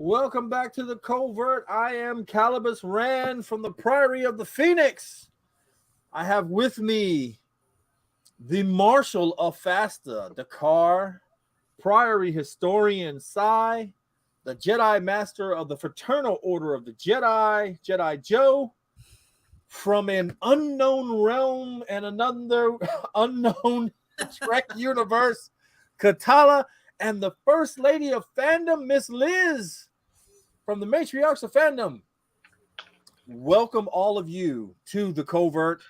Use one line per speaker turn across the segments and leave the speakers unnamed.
Welcome back to the Covert. I am Calibus Rand from the Priory of the Phoenix. I have with me the Marshal of Fasta, Dakar, Priory Historian Sai, the Jedi Master of the Fraternal Order of the Jedi, Jedi Joe, from an unknown realm and another unknown Trek universe, Katala, and the First Lady of Fandom, Miss Liz, from the Matriarchs of Fandom. Welcome all of you to the Covert.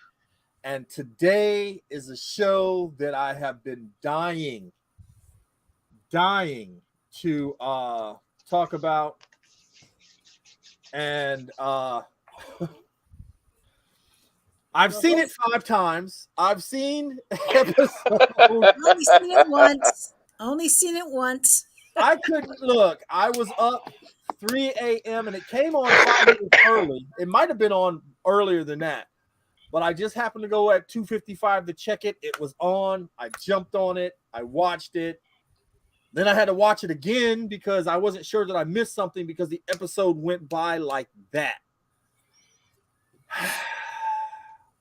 And today is a show that I have been dying to talk about. And I've seen it 5 times. I've seen episodes.
Only seen it once.
I couldn't look. I was up 3 a.m. and it came on 5 minutes early. It might have been on earlier than that. But I just happened to go at 2:55 to check it. It was on. I jumped on it. I watched it. Then I had to watch it again because I wasn't sure that I missed something because the episode went by like that.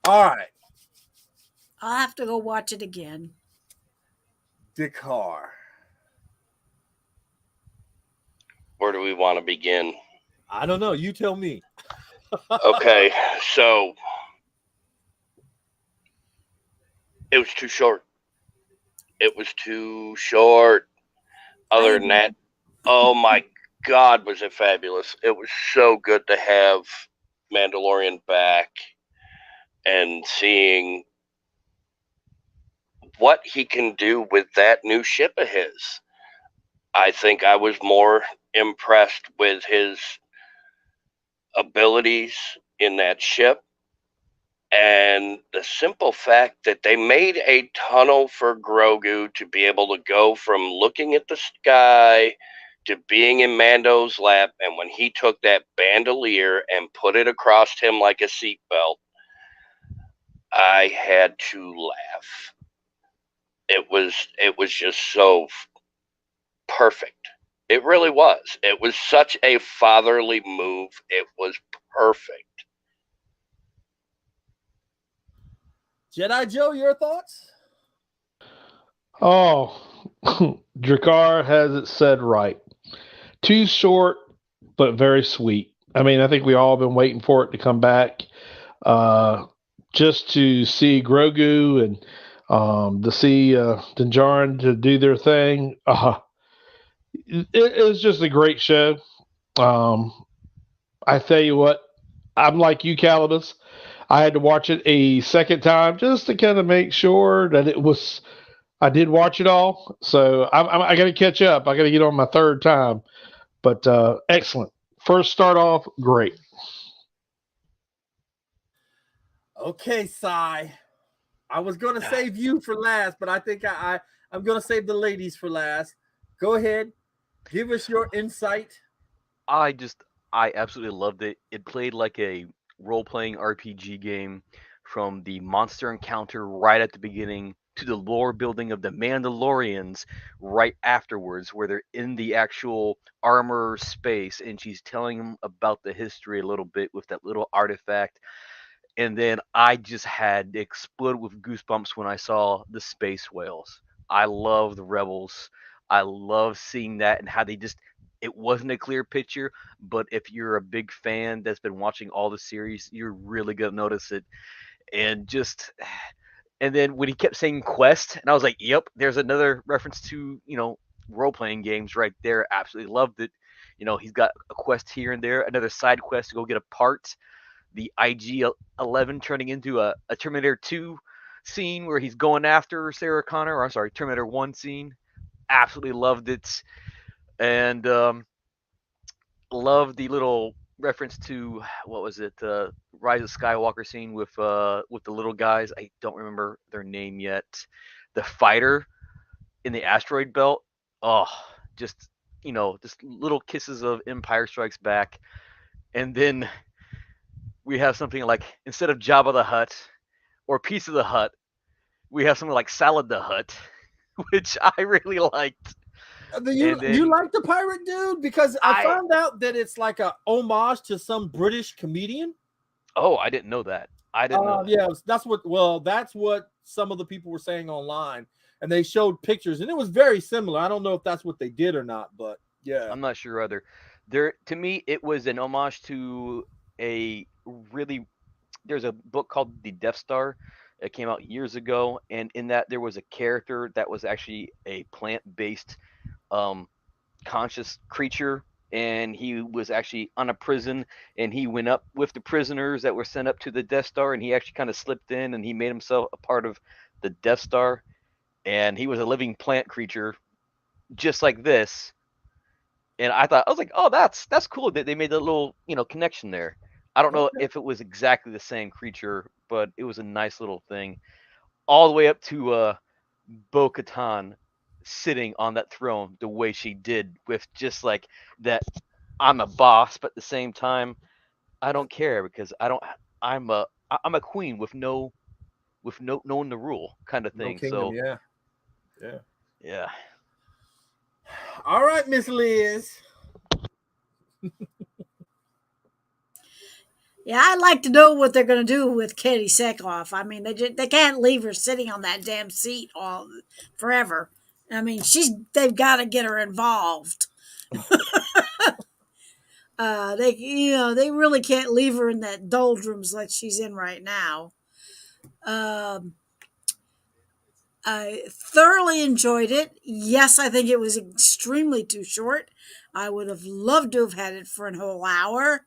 All right.
I'll have to go watch it again.
Dakar.
Where do we want to begin?
I don't know. You tell me.
Okay, so it was too short. It was too short. Other than that, oh my God, was it fabulous. It was so good to have Mandalorian back and seeing what he can do with that new ship of his. I think I was more impressed with his abilities in that ship and the simple fact that they made a tunnel for Grogu to be able to go from looking at the sky to being in Mando's lap, and when he took that bandolier and put it across him like a seatbelt, I had to laugh. It was just so perfect. It really was. It was such a fatherly move. It was perfect.
Jedi Joe, your thoughts?
Oh, Drakkar has it said right. Too short, but very sweet. I mean, I think we all been waiting for it to come back. Just to see Grogu and to see Din Djarin to do their thing. It was just a great show. I tell you what, I'm like you, Calibus. I had to watch it a second time just to kind of make sure that it was. I did watch it all, so I got to catch up. I got to get on my third time, but excellent. First start off, great.
Okay, Sai. I was going to save you for last, but I think I'm going to save the ladies for last. Go ahead. Give us your insight.
I absolutely loved it. It played like a role-playing RPG game from the monster encounter right at the beginning to the lore building of the Mandalorians right afterwards, where they're in the actual armor space and she's telling them about the history a little bit with that little artifact. And then I just had exploded with goosebumps when I saw the space whales. I love the Rebels. I love seeing that and how they just, it wasn't a clear picture, but if you're a big fan that's been watching all the series, you're really going to notice it. And then when he kept saying quest, and I was like, yep, there's another reference to, role-playing games right there. Absolutely loved it. He's got a quest here and there, another side quest to go get a part. The IG-11 turning into a Terminator 2 scene where he's going after Sarah Connor, or I'm sorry, Terminator 1 scene. Absolutely loved it. And love the little reference to what was it, Rise of Skywalker scene with the little guys. I don't remember their name yet. The fighter in the asteroid belt. Oh, just just little kisses of Empire Strikes Back, and then we have something like instead of Jabba the Hutt or Piece of the Hut, we have something like Salad the Hut, which I really liked.
You
And then
like the pirate dude? Because I found out that it's like a homage to some British comedian.
Oh, I didn't know that. I didn't know that.
Yeah, that's what some of the people were saying online, and they showed pictures, and it was very similar. I don't know if that's what they did or not, but yeah,
I'm not sure either. To me, it was an homage to a really. There's a book called The Death Star. It came out years ago, and in that there was a character that was actually a plant-based, conscious creature, and he was actually on a prison, and he went up with the prisoners that were sent up to the Death Star, and he actually kind of slipped in, and he made himself a part of the Death Star, and he was a living plant creature, just like this. And I was like, oh, that's cool that they made that little connection there. I don't know if it was exactly the same creature, but it was a nice little thing. All the way up to Bo-Katan sitting on that throne the way she did, with just like that. I'm a boss, but at the same time, I don't care because I don't. I'm a queen with no one to rule kind of
no
thing.
kingdom.
So
Yeah. All right, Miss Liz.
Yeah, I'd like to know what they're going to do with Katie Sackhoff. I mean, they can't leave her sitting on that damn seat all forever. I mean, they've got to get her involved. They really can't leave her in that doldrums like she's in right now. I thoroughly enjoyed it. Yes, I think it was extremely too short. I would have loved to have had it for a whole hour.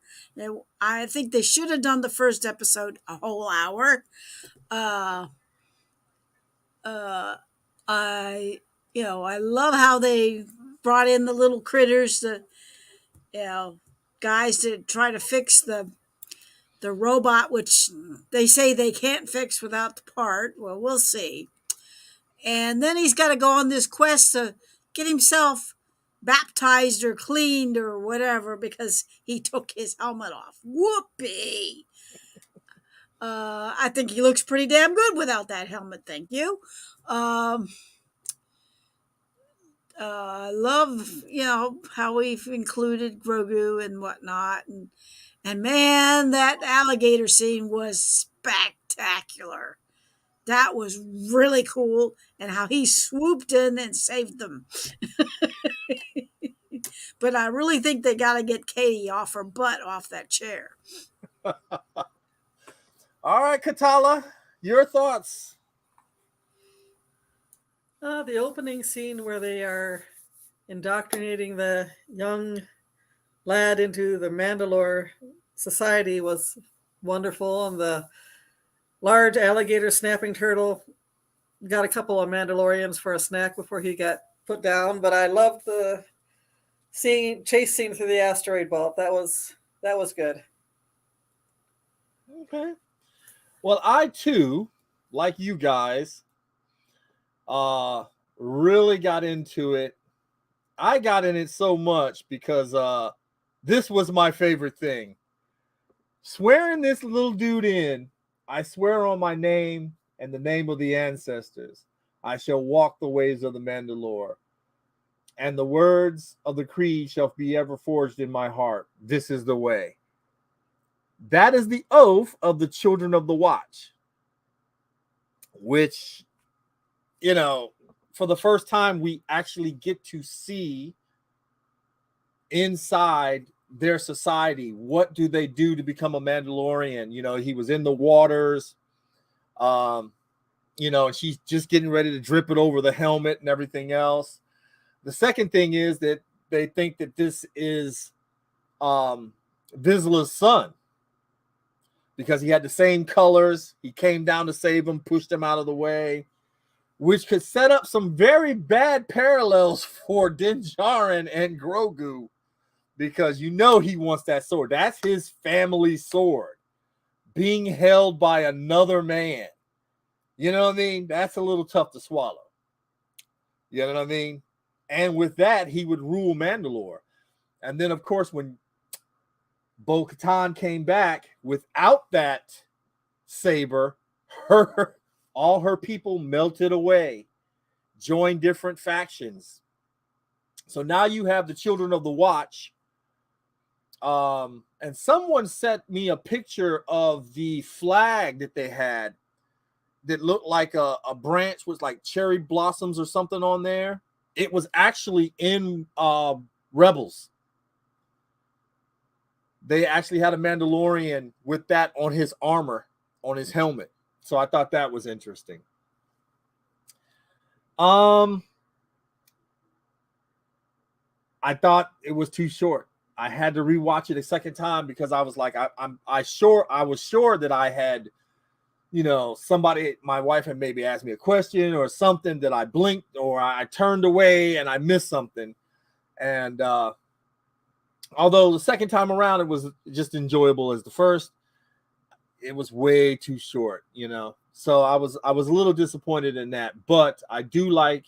I think they should have done the first episode a whole hour. Uh, uh, I love how they brought in the little critters, guys to try to fix the robot, which they say they can't fix without the part. Well, we'll see. And then he's got to go on this quest to get himself baptized or cleaned or whatever because he took his helmet off. Whoopee! I think he looks pretty damn good without that helmet. Thank you. I love, how we've included Grogu and whatnot. And man, that alligator scene was spectacular. That was really cool, and how he swooped in and saved them. But I really think they got to get Katie off her butt off that chair.
All right, Katala, your thoughts?
The opening scene where they are indoctrinating the young lad into the Mandalore society was wonderful, and the large alligator snapping turtle got a couple of Mandalorians for a snack before he got put down. But I loved the chase scene through the asteroid belt. That was good.
Okay. Well, I too, like you guys, really got into it. I got in it so much because this was my favorite thing. Swearing this little dude in, I swear on my name and the name of the ancestors, I shall walk the ways of the Mandalore, and the words of the creed shall be ever forged in my heart. This is the way. That is the oath of the children of the Watch, which, for the first time, we actually get to see inside their society. What do they do to become a Mandalorian? He was in the waters, and she's just getting ready to drip it over the helmet and everything else. The second thing is that they think that this is Vizsla's son, because he had the same colors. He came down to save him, pushed him out of the way, which could set up some very bad parallels for Din Djarin and Grogu, because you know he wants that sword. That's his family sword being held by another man. You know what I mean? That's a little tough to swallow. You know what I mean? And with that, he would rule Mandalore. And then, of course, when Bo-Katan came back without that saber, all her people melted away, joined different factions. So now you have the Children of the Watch. And someone sent me a picture of the flag that they had that looked like a branch with like cherry blossoms or something on there. It was actually in Rebels. They actually had a Mandalorian with that on his armor, on his helmet. So I thought that was interesting. I thought it was too short. I had to rewatch it a second time because I was like, I was sure that I had, somebody, my wife had maybe asked me a question or something that I blinked or I turned away and I missed something. And although the second time around it was just enjoyable as the first, it was way too short, So I was a little disappointed in that, but I do like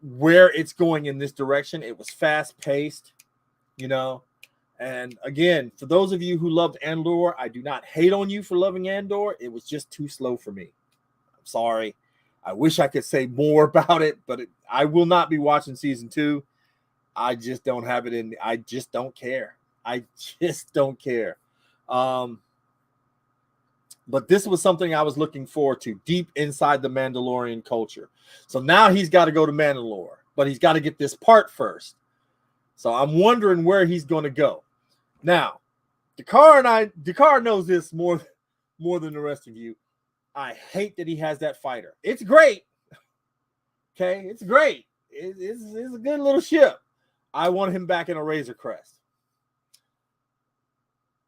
where it's going in this direction. It was fast paced, and again, for those of you who loved Andor, I do not hate on you for loving Andor. It was just too slow for me. I'm sorry. I wish I could say more about it, but I will not be watching season 2. I just don't have it in. I just don't care. I just don't care. But this was something I was looking forward to deep inside the Mandalorian culture. So now he's got to go to Mandalore, but he's got to get this part first. So I'm wondering where he's going to go. Now, Dakar knows this more than the rest of you. I hate that he has that fighter. It's great. Okay, it's great. It's a good little ship. I want him back in a Razor Crest.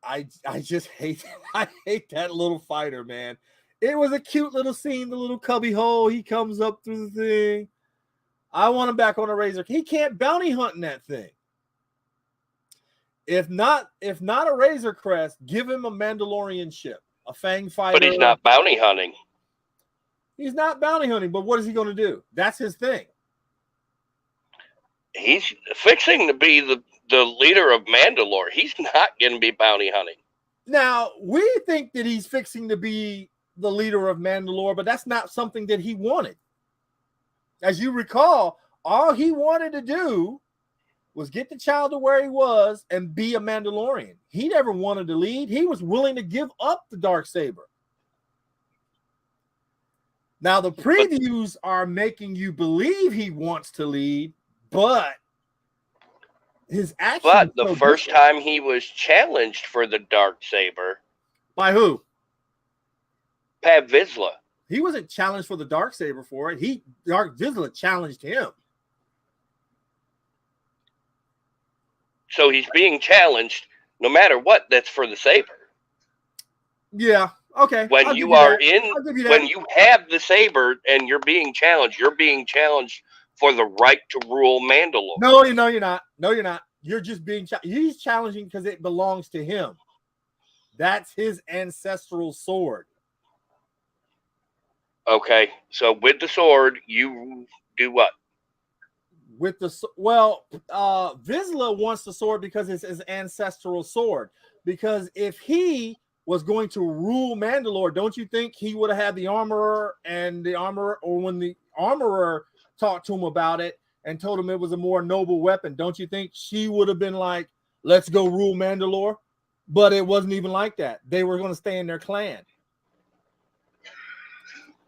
I just hate that little fighter, man. It was a cute little scene, the little cubby hole. He comes up through the thing. I want him back on a Razor. He can't bounty hunt in that thing. If not a Razor Crest, give him a Mandalorian ship, a Fang fighter.
But he's not bounty hunting.
He's not bounty hunting, but what is he going to do? That's his thing.
He's fixing to be the leader of Mandalore. He's not going to be bounty hunting.
Now, we think that he's fixing to be the leader of Mandalore, but that's not something that he wanted. As you recall, all he wanted to do was get the child to where he was and be a Mandalorian. He never wanted to lead. He was willing to give up the Darksaber. Now, the previews are making you believe he wants to lead, but his actions.
But the first time he was challenged for the Darksaber.
By who?
Pab Vizsla.
He wasn't challenged for the Darksaber for it. Dark Vizsla challenged him.
So he's being challenged no matter what. That's for the saber.
Yeah. Okay.
When you have the saber and you're being challenged for the right to rule Mandalore.
No, you're not. No, you're not. You're just being he's challenging because it belongs to him. That's his ancestral sword.
Okay. So with the sword, you do what?
With the Vizsla wants the sword because it's his ancestral sword. Because if he was going to rule Mandalore, don't you think he would have had the armorer or when the armorer talked to him about it and told him it was a more noble weapon? Don't you think she would have been like, let's go rule Mandalore? But it wasn't even like that. They were going to stay in their clan.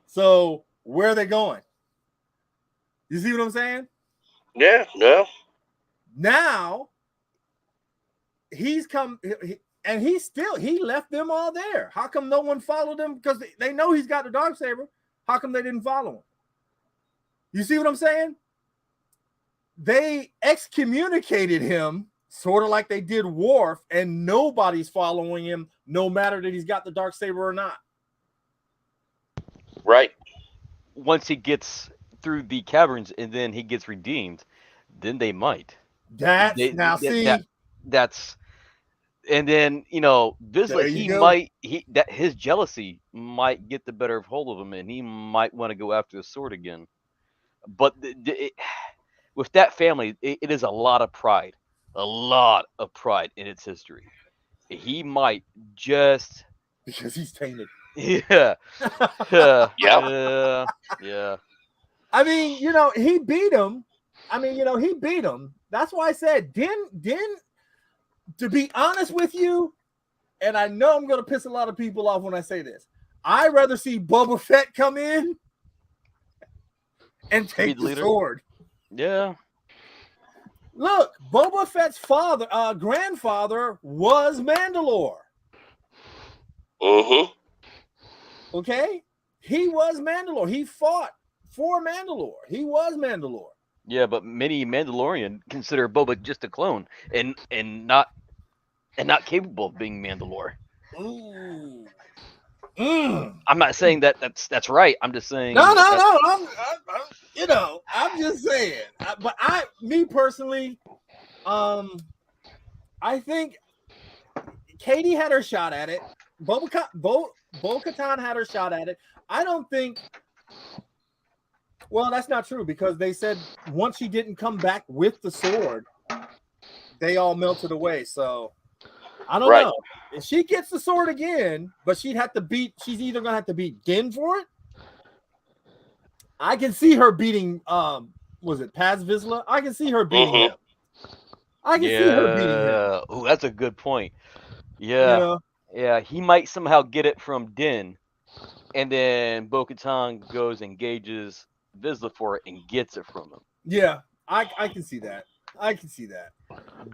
So where are they going? You see what I'm saying?
Yeah, no.
Now he's come and he left them all there. How come no one followed him? Because they know he's got the Darksaber. How come they didn't follow him? You see what I'm saying? They excommunicated him, sort of like they did Worf, and nobody's following him, no matter that he's got the Darksaber or not.
Right.
Once he gets through the caverns and then he gets redeemed, then they might.
That's
They,
now see.
that's and then Vizsla,
There you go.
that his jealousy might get the better of hold of him, and he might want to go after the sword again. But with that family, it is a lot of pride in its history. He might just
Because he's tainted.
yeah
Yeah.
yeah.
I mean, he beat him. I mean, he beat him. That's why I said, Din, to be honest with you, and I know I'm going to piss a lot of people off when I say this, I'd rather see Boba Fett come in and take the sword.
Yeah.
Look, Boba Fett's grandfather was Mandalore.
Mm-hmm.
Okay? He was Mandalore. He fought for Mandalore. He was Mandalore.
Yeah, but many Mandalorian consider Boba just a clone and not capable of being Mandalore.
Ooh.
I'm not saying that's right. I'm just saying.
No. I'm just saying. But me personally, I think Katie had her shot at it. Bo-Katan had her shot at it. I don't think. Well, that's not true because they said once she didn't come back with the sword, they all melted away. So I don't know. If she gets the sword again, but she's either going to have to beat Din for it. I can see her beating, was it Paz Vizsla? I can see her beating him. I can see her beating him.
Oh, that's a good point. Yeah. Yeah, he might somehow get it from Din, and then Bo-Katan goes and engages Vizsla for it and gets it from him.
Yeah, I can see that.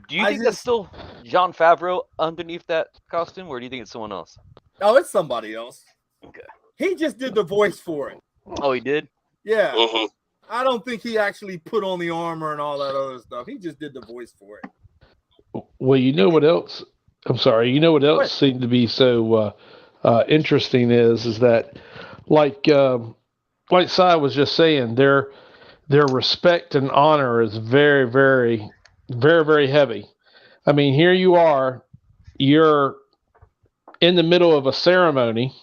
Do you think that's still Jon Favreau underneath that costume, or do you think it's someone else?
Oh, it's somebody else.
Okay.
He just did the voice for it.
Oh, he did?
Yeah.
Mm-hmm.
I don't think he actually put on the armor and all that other stuff. He just did the voice for it.
Well, you know what else? I'm sorry. You know what else seemed to be so interesting is that like Sai was just saying, their respect and honor is very, very, very, very heavy. I mean, here you are, you're in the middle of a ceremony,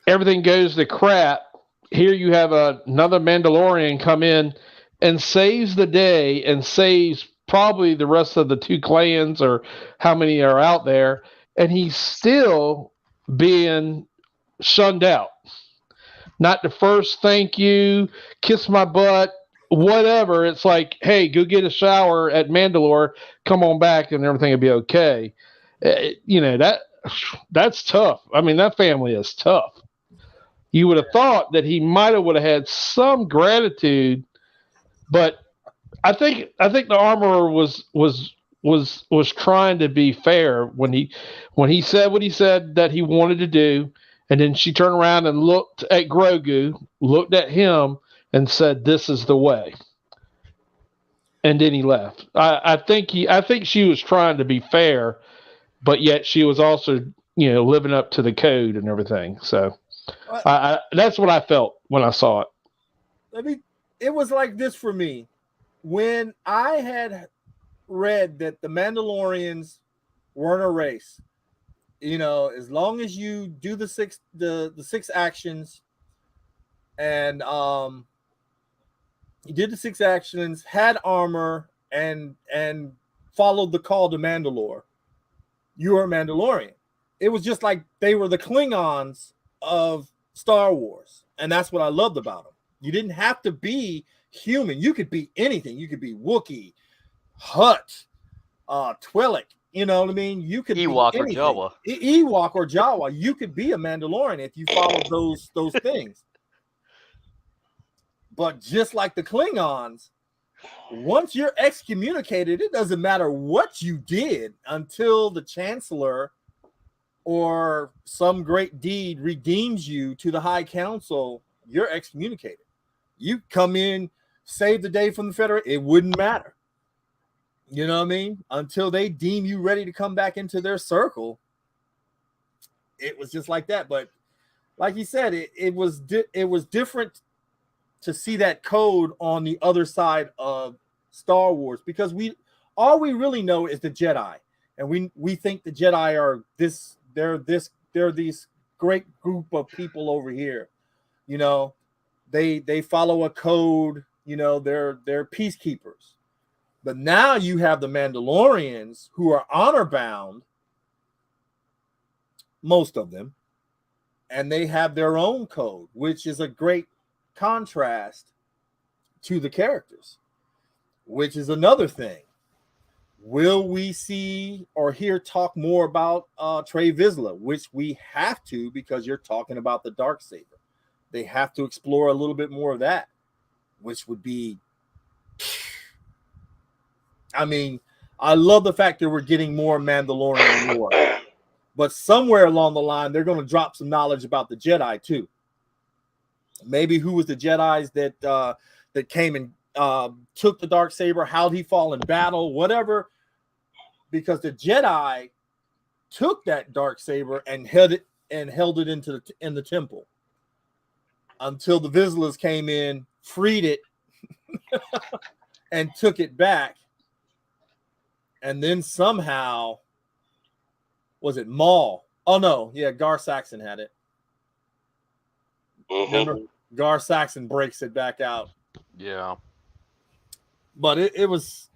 everything goes to crap. Here you have another Mandalorian come in and saves the day and saves probably the rest of the two clans or how many are out there, and he's still being shunned out. Not the first thank you, kiss my butt, whatever. It's like, hey, go get a shower at Mandalore, come on back, and everything will be okay. That's tough. I mean, that family is tough. You would have thought that he might have would have had some gratitude, but I think the armorer was trying to be fair when he said what he said that he wanted to do, and then she turned around and looked at Grogu, looked at him, and said, "This is the way." And then he left. I think she was trying to be fair, but yet she was also living up to the code and everything. So that's what I felt when I saw it.
It was like this for me. When I had read that the Mandalorians weren't a race, as long as you do the six actions, and you did the 6 actions, had armor, and followed the call to Mandalore, you are a Mandalorian. It was just like they were the Klingons of Star Wars, and that's what I loved about them. You didn't have to be human. You could be anything. You could be Wookiee, Hutt, Twi'lek. You know what I mean? You could
Ewok
be anything.
or Jawa.
Ewok or Jawa. You could be a Mandalorian if you followed those things. But just like the Klingons, once you're excommunicated, it doesn't matter what you did until the Chancellor or some great deed redeems you to the High Council. You're excommunicated. You come in, save the day from the Federation, it wouldn't matter. You know what I mean? Until they deem you ready to come back into their circle, it was just like that. But like you said, it was different to see that code on the other side of Star Wars, because all we really know is the Jedi, and we think the Jedi are they're these great group of people over here. You know, they follow a code. You know, they're peacekeepers. But now you have the Mandalorians who are honor bound, most of them, and they have their own code, which is a great contrast to the characters, which is another thing. Will we see or hear talk more about Trey Vizsla, which we have to, because you're talking about the Darksaber. They have to explore a little bit more of that, which would be, I mean, I love the fact that we're getting more Mandalorian lore, but somewhere along the line, they're going to drop some knowledge about the Jedi too. Maybe who was the Jedis that came and took the Darksaber, how'd he fall in battle, whatever, because the Jedi took that Darksaber and held it in the temple until the Vizslas came in, freed it, and took it back. And then somehow, was it Maul? Oh no, yeah, Gar Saxon had it. Remember, Gar Saxon breaks it back out.
Yeah.
But it was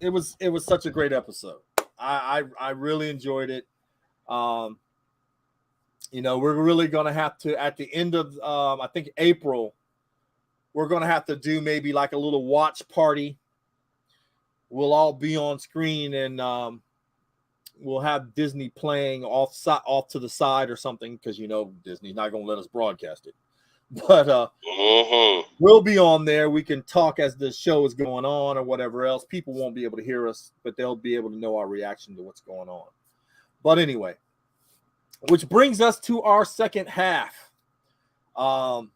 such a great episode. I really enjoyed it. You know, we're really gonna have to, at the end of I think April, we're gonna have to do maybe like a little watch party. We'll all be on screen, and we'll have Disney playing off to the side or something, because you know Disney's not gonna let us broadcast it. But we'll be on there. We can talk as the show is going on or whatever else. People won't be able to hear us, but they'll be able to know our reaction to what's going on. But anyway, which brings us to our second half. Bad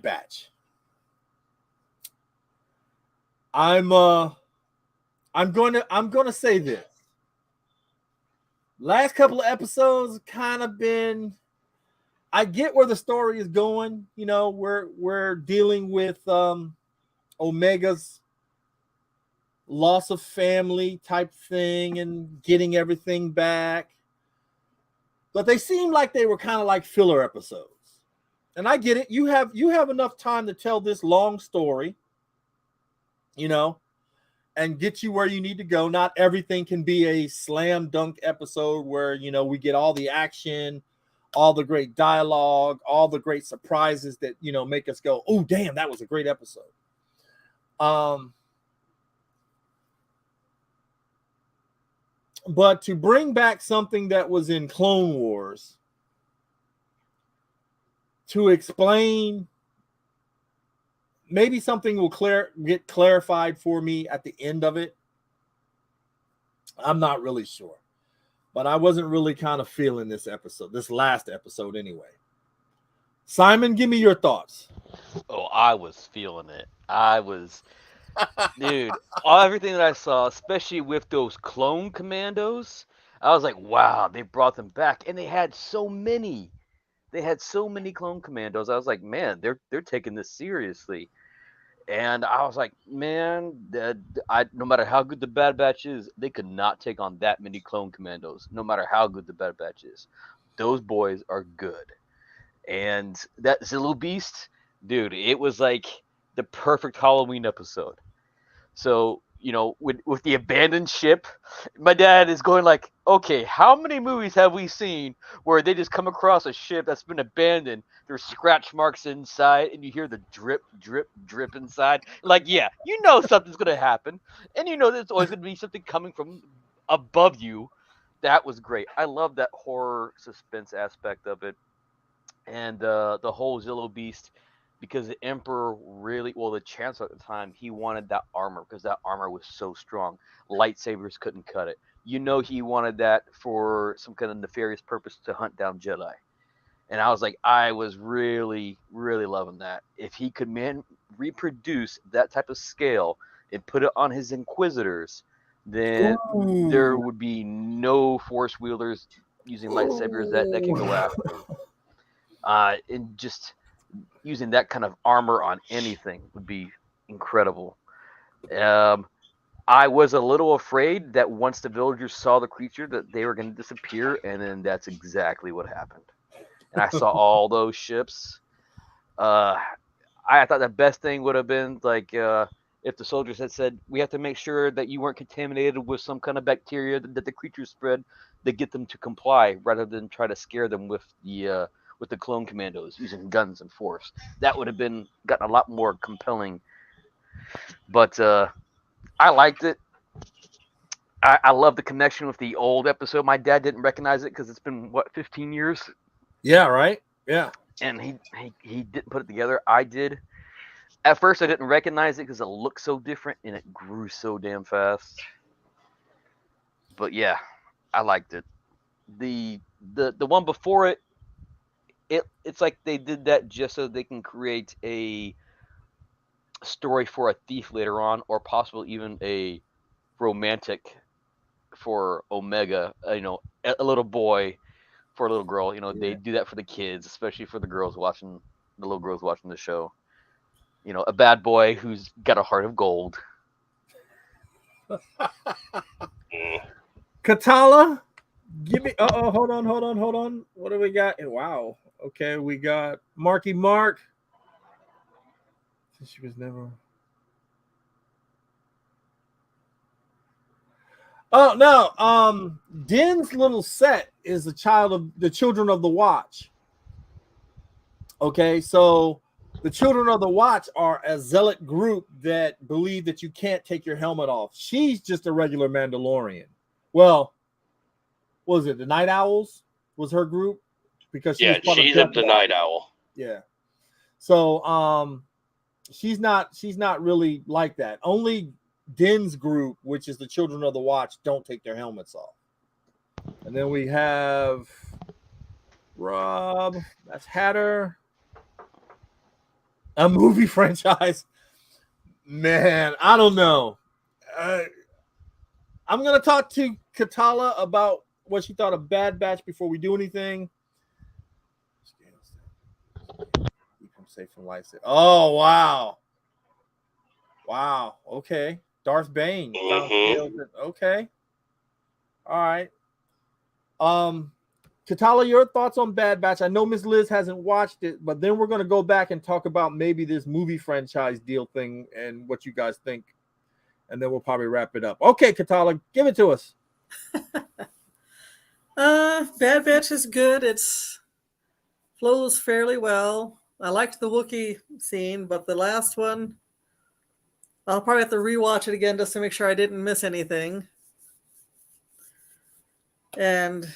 Batch. I'm going to say this. Last couple of episodes kind of been, I get where the story is going. You know, we're dealing with Omega's loss of family type thing and getting everything back. But they seem like they were kind of like filler episodes. And I get it. You have enough time to tell this long story, you know, and get you where you need to go. Not everything can be a slam dunk episode where, you know, we get all the action, all the great dialogue, all the great surprises that, you know, make us go, oh, damn, that was a great episode. But to bring back something that was in Clone Wars, to explain, maybe something will get clarified for me at the end of it. I'm not really sure. But I wasn't really kind of feeling this last episode anyway. Simon, give me your thoughts.
Oh, I was feeling it. Dude, everything that I saw, especially with those clone commandos, I was like, wow, they brought them back. And they had so many. They had so many clone commandos. I was like, man, they're taking this seriously. And I was like, man, no matter how good the Bad Batch is, they could not take on that many clone commandos, no matter how good the Bad Batch is. Those boys are good. And that Zillow Beast, dude, it was like the perfect Halloween episode. So, you know, with the abandoned ship, my dad is going like, okay, how many movies have we seen where they just come across a ship that's been abandoned, there's scratch marks inside, and you hear the drip, drip, drip inside? Like, yeah, you know something's going to happen, and you know there's always going to be something coming from above you. That was great. I love that horror suspense aspect of it. And the whole Zillow Beast, because the Emperor the Chancellor at the time, he wanted that armor because that armor was so strong. Lightsabers couldn't cut it. You know, he wanted that for some kind of nefarious purpose to hunt down Jedi. And I was like, I was really, really loving that. If he could reproduce that type of scale and put it on his Inquisitors, then there would be no Force wielders using lightsabers that can go after him. And just using that kind of armor on anything would be incredible. I was a little afraid that once the villagers saw the creature that they were going to disappear, and then that's exactly what happened. And I saw all those ships. I thought the best thing would have been like if the soldiers had said, "We have to make sure that you weren't contaminated with some kind of bacteria that the creatures spread," to get them to comply, rather than try to scare them with the clone commandos using guns and force. That would have been gotten a lot more compelling. But I liked it. I love the connection with the old episode. My dad didn't recognize it because it's been 15 years,
Yeah, right. Yeah.
and he didn't put it together. I did. At first, I didn't recognize it because it looked so different and it grew so damn fast. But yeah, I liked it. The one before it, it's like they did that just so they can create a story for a thief later on, or possibly even a romantic for Omega. A little boy for a little girl. They do that for the kids, especially for the little girls watching the show. A bad boy who's got a heart of gold.
Katala, give me. Hold on. What do we got? Wow. Okay, we got Marky Mark. She was never. Oh no. Din's little set is the child of the Children of the Watch. Okay, so the Children of the Watch are a zealot group that believe that you can't take your helmet off. She's just a regular Mandalorian. Well, what was it? The Night Owls was her group because
she's the Night Owl.
Yeah. So she's not really like that. Only Din's group, which is the Children of the Watch, don't take their helmets off. And then we have Rob. That's Hatter. A movie franchise. Man, I don't know. I'm going to talk to Katala about what she thought of Bad Batch before we do anything. Keep him safe from life. Oh, wow. Wow. Okay. Darth Bane.
Mm-hmm.
Okay. All right. Katala, your thoughts on Bad Batch? I know Miss Liz hasn't watched it, but then we're going to go back and talk about maybe this movie franchise deal thing and what you guys think, and then we'll probably wrap it up. Okay, Katala, give it to us.
Bad Batch is good. It's flows fairly well. I liked the Wookiee scene, but the last one, I'll probably have to rewatch it again just to make sure I didn't miss anything. And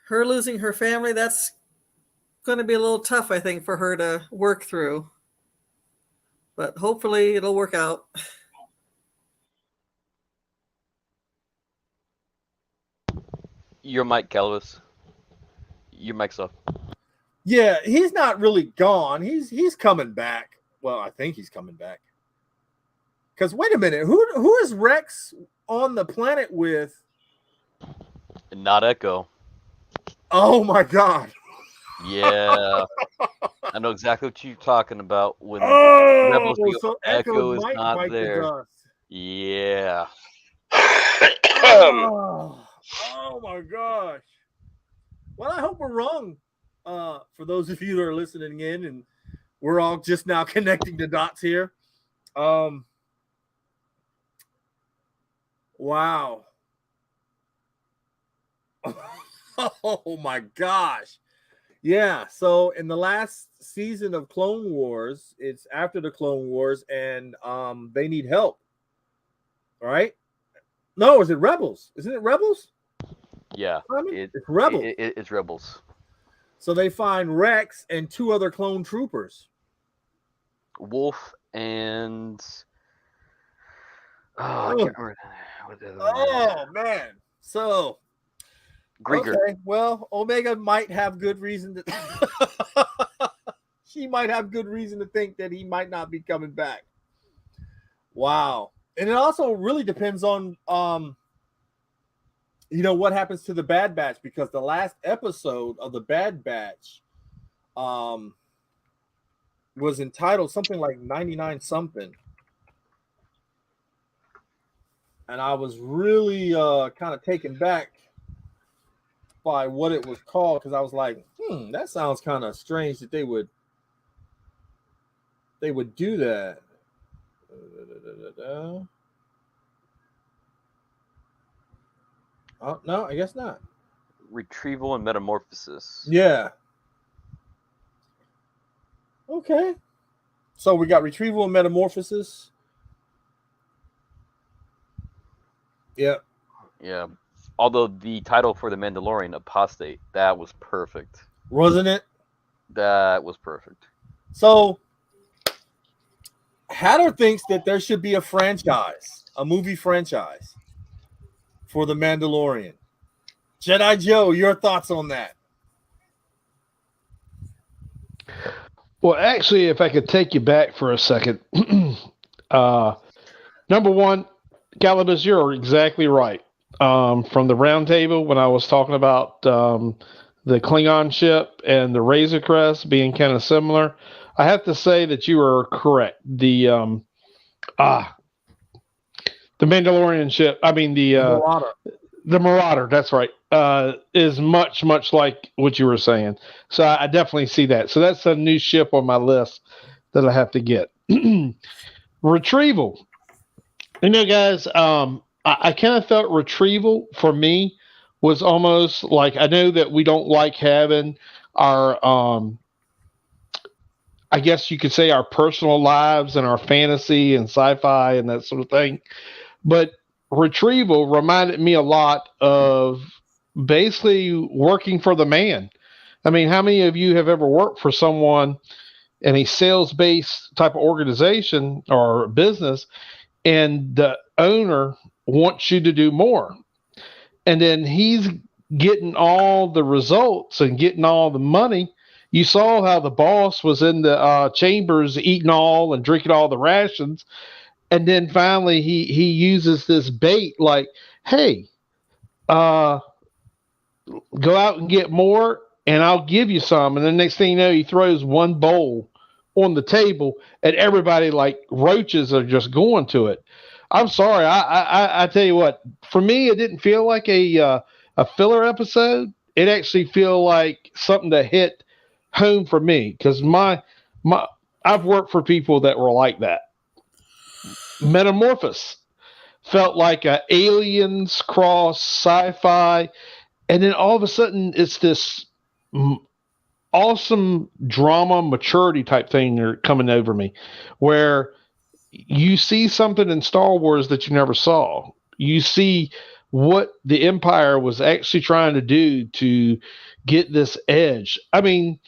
her losing her family, that's going to be a little tough, I think, for her to work through. But hopefully it'll work out.
Your mic, Calvis. Your mic's off.
Yeah, he's not really gone. He's coming back. Well, I think he's coming back. Because wait a minute, who is Rex on the planet with?
Not Echo.
Oh my God.
Yeah. I know exactly what you're talking about when
Rebels
so Echo is not there.
The
yeah.
Oh my gosh. Well, I hope we're wrong. For those of you that are listening in, and we're all just now connecting the dots here. Wow. Oh my gosh. Yeah, so in the last season of Clone Wars, it's after the Clone Wars, and they need help. All right? No, is it Rebels? Isn't it Rebels?
Yeah,
it's Rebels.
It's Rebels.
So they find Rex and two other clone troopers.
Wolf and I can't remember what the
other man. So
Grieger.
Okay, well, Omega might have good reason to she might have good reason to think that he might not be coming back. Wow. And it also really depends on what happens to the Bad Batch, because the last episode of the Bad Batch was entitled something like 99 something. And I was really kind of taken back by what it was called, because I was like, that sounds kind of strange that they would do that. Oh, no, I guess not.
Retrieval and Metamorphosis.
Yeah. Okay. So we got Retrieval and Metamorphosis. Yep.
Yeah. Although the title for The Mandalorian, Apostate, that was perfect.
Wasn't it?
That was perfect.
So Hatter thinks that there should be a franchise, a movie franchise for The Mandalorian. Jedi Joe, your thoughts on that?
Well, actually, if I could take you back for a second. Number one, Calibus, you're exactly right. From the round table, when I was talking about the Klingon ship and the Razor Crest being kind of similar, I have to say that you are correct. The Mandalorian ship, I mean the Marauder, that's right, is much like what you were saying. So I definitely see that. So that's a new ship on my list that I have to get. Retrieval. You know, guys, I kind of felt Retrieval for me was almost like, I know that we don't like having our, I guess you could say, our personal lives and our fantasy and sci-fi and that sort of thing. But Retrieval reminded me a lot of basically working for the man. I mean, how many of you have ever worked for someone in a sales-based type of organization or business, and the owner wants you to do more, and then he's getting all the results and getting all the money? You saw how the boss was in the chambers eating all and drinking all the rations, and then finally he uses this bait like, hey, go out and get more and I'll give you some. And the next thing you know, he throws one bowl on the table and everybody like roaches are just going to it. I'm sorry. I tell you what, for me, it didn't feel like a filler episode. It actually feel like something that hit home for me, because I've worked for people that were like that. Metamorphosis felt like a aliens cross sci-fi, and then all of a sudden it's this awesome drama maturity type thing coming over me, where you see something in Star Wars that you never saw. You see what the Empire was actually trying to do to get this edge. I mean,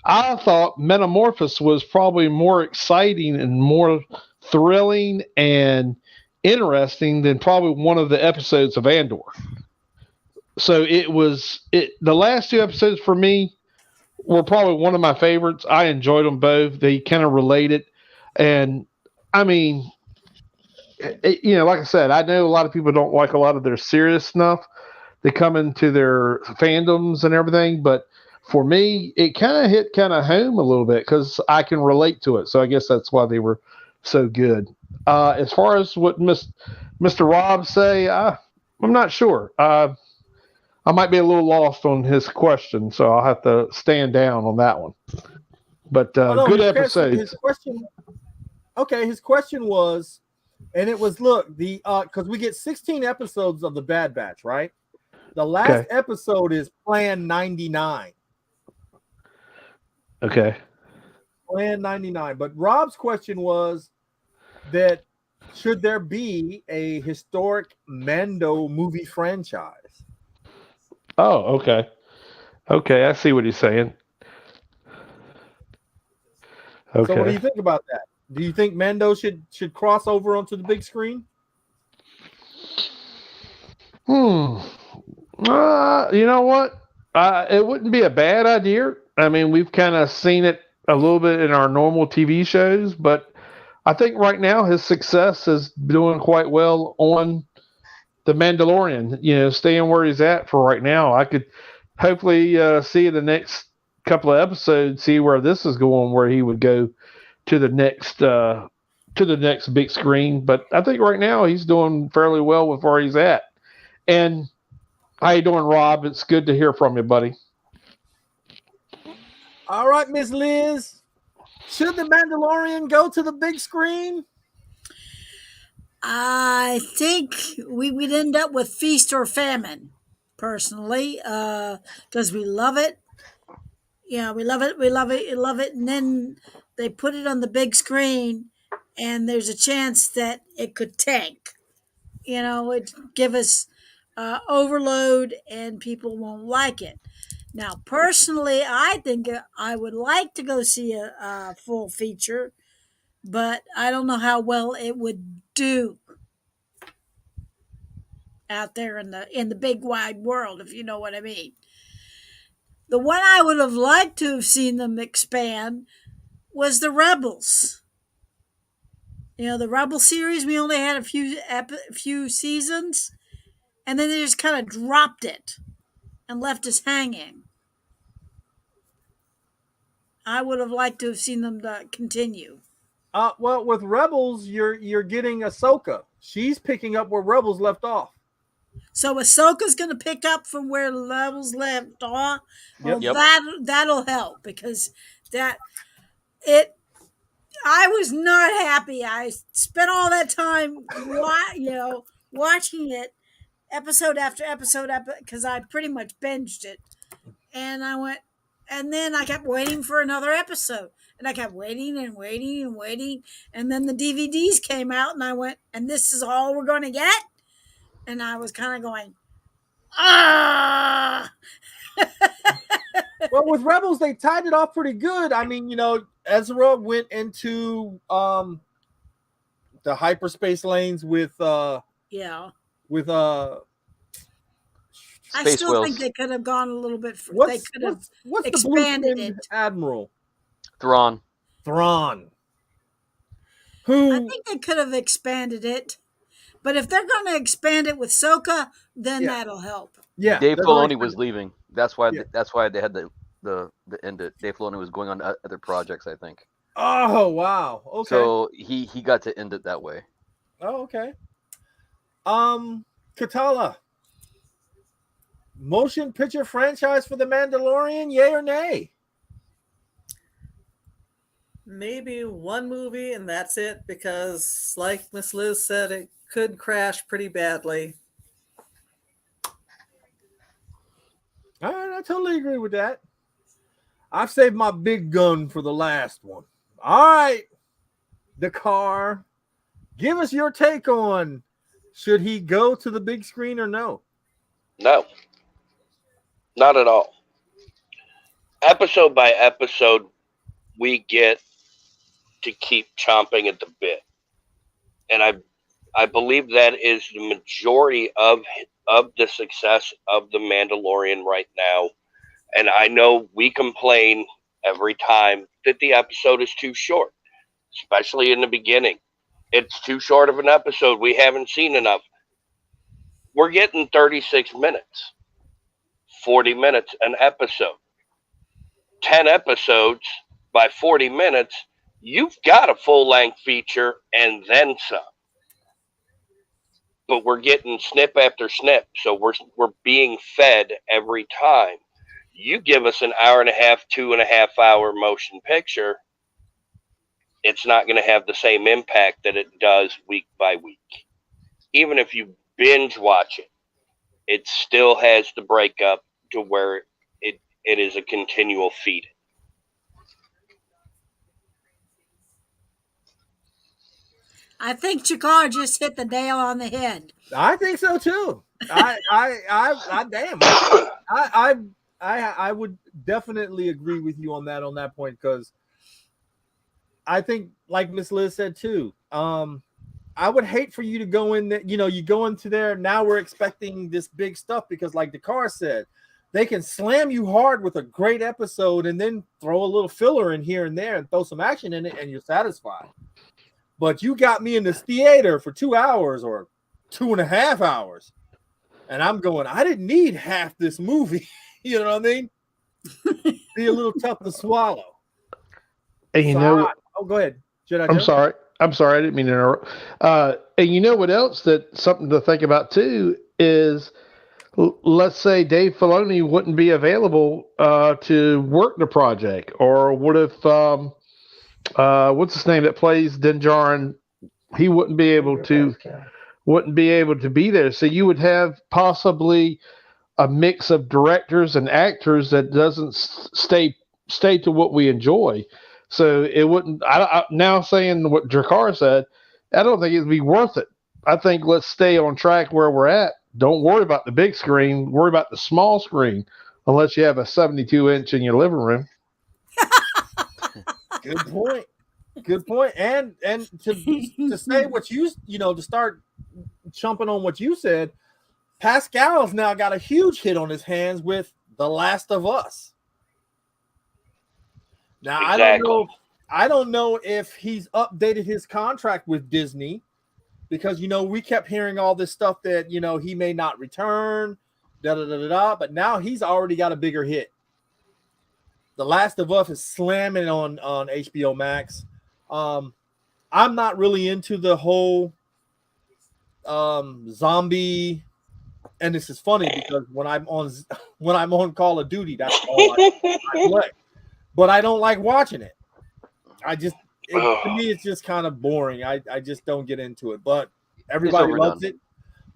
I thought Metamorphosis was probably more exciting and more thrilling and interesting than probably one of the episodes of Andor. So the last two episodes for me were probably one of my favorites. I enjoyed them both. They kind of related. And I mean, like I said, I know a lot of people don't like a lot of their serious stuff. They come into their fandoms and everything, but for me, it kind of hit kind of home a little bit because I can relate to it. So I guess that's why they were so good. As far as what Mr. Rob say, I'm not sure. I might be a little lost on his question, so I'll have to stand down on that one. But good episode.
His question was, and it was, look, because we get 16 episodes of the Bad Batch, right? The last episode is Plan 99.
Okay.
Plan 99. But Rob's question was that should there be a historic Mando movie franchise?
Oh, okay. Okay, I see what he's saying. Okay.
So what do you think about that? Do you think Mando should cross over onto the big screen?
You know what? It wouldn't be a bad idea. I mean, we've kind of seen it a little bit in our normal TV shows, but I think right now his success is doing quite well on The Mandalorian, staying where he's at for right now. I could hopefully see in the next couple of episodes, see where this is going, where he would go to the next big screen. But I think right now he's doing fairly well with where he's at. And how you doing, Rob? It's good to hear from you, buddy.
All right, Miss Liz. Should the Mandalorian go to the big screen?
I think we'd end up with feast or famine, personally, because we love it. Yeah, we love it. We love it. We love it. And then they put it on the big screen, and there's a chance that it could tank. It give us overload, and people won't like it. Now, personally, I think I would like to go see a full feature, but I don't know how well it would do out there in the big wide world, if you know what I mean. The one I would have liked to have seen them expand was the Rebels. The Rebel series, we only had a few seasons, and then they just kind of dropped it and left us hanging. I would have liked to have seen them continue.
Well, with Rebels, you're getting Ahsoka. She's picking up where Rebels left off.
So Ahsoka's going to pick up from where Rebels left off. Well,
Yep.
that'll help because I was not happy. I spent all that time, watching it episode after episode, because I pretty much binged it, and then I kept waiting for another episode, and I kept waiting and waiting and waiting, and then the DVDs came out, and I went, and this is all we're going to get, and I was kind of going, ah.
Well, with Rebels, they tied it off pretty good. I mean, Ezra went into the hyperspace lanes with
I still
whales.
think they could have gone a little bit.
what's
They could have
what's the
expanded
blue-skinned
it.
admiral?
Thrawn.
Who?
I think they could have expanded it, but if they're going to expand it with Soka, then that'll help.
Yeah,
Dave
they're
Filoni
going
was
to-
leaving. That's why.
Yeah.
That's why they had the end it. Dave Filoni was going on to other projects, I think.
Oh wow. Okay.
So he got to end it that way.
Oh, okay. Katala. Motion picture franchise for the Mandalorian, yay or nay?
Maybe one movie and that's it, because like Miss Liz said, it could crash pretty badly.
All right, I totally agree with that. I've saved my big gun for the last one. All right, Dakar, give us your take on should he go to the big screen or no?
No, not at all. Episode by episode, we get to keep chomping at the bit, and I believe that is the majority of the success of the Mandalorian right now. And I know we complain every time that the episode is too short, especially in the beginning. It's too short of an episode. We haven't seen enough. We're getting 36 minutes, 40 minutes an episode. 10 episodes by 40 minutes, you've got a full-length feature and then some. But we're getting snip after snip, so we're being fed every time. You give us an hour and a half, 2.5 hour motion picture, it's not going to have the same impact that it does week by week. Even if you binge watch it, it still has the breakup to where it is a continual feed.
I think Chakar just hit the nail on the head.
I think so too. I would definitely agree with you on that point, because I think, like Miss Liz said too, I would hate for you to go in there, you go into there, now we're expecting this big stuff, because like Dakar said, they can slam you hard with a great episode and then throw a little filler in here and there and throw some action in it and you're satisfied. But you got me in this theater for 2 hours or 2.5 hours, and I'm going, I didn't need half this movie. You know what I mean? Be a little tough to swallow.
And
Oh, go ahead, Jedi
I'm
Joe.
sorry. I'm sorry. I didn't mean to interrupt. And you know what else that something to think about too is, let's say Dave Filoni wouldn't be available to work the project, or what if what's his name that plays Din Djarin? He wouldn't be able to be there. So you would have possibly a mix of directors and actors that doesn't stay to what we enjoy. So it wouldn't. Now saying what Drakar said, I don't think it'd be worth it. I think let's stay on track where we're at. Don't worry about the big screen. Worry about the small screen, unless you have a 72-inch in your living room.
Good point. Good point. And to say what to start jumping on what you said, Pascal's now got a huge hit on his hands with The Last of Us. Now
Exactly.
I don't know if he's updated his contract with Disney, because we kept hearing all this stuff that he may not return, but now he's already got a bigger hit. The Last of Us is slamming on HBO Max. I'm not really into the whole zombie, and this is funny because when I'm on Call of Duty, that's all I play. But I don't like watching it. To me, it's just kind of boring. I just don't get into it. But everybody loves it.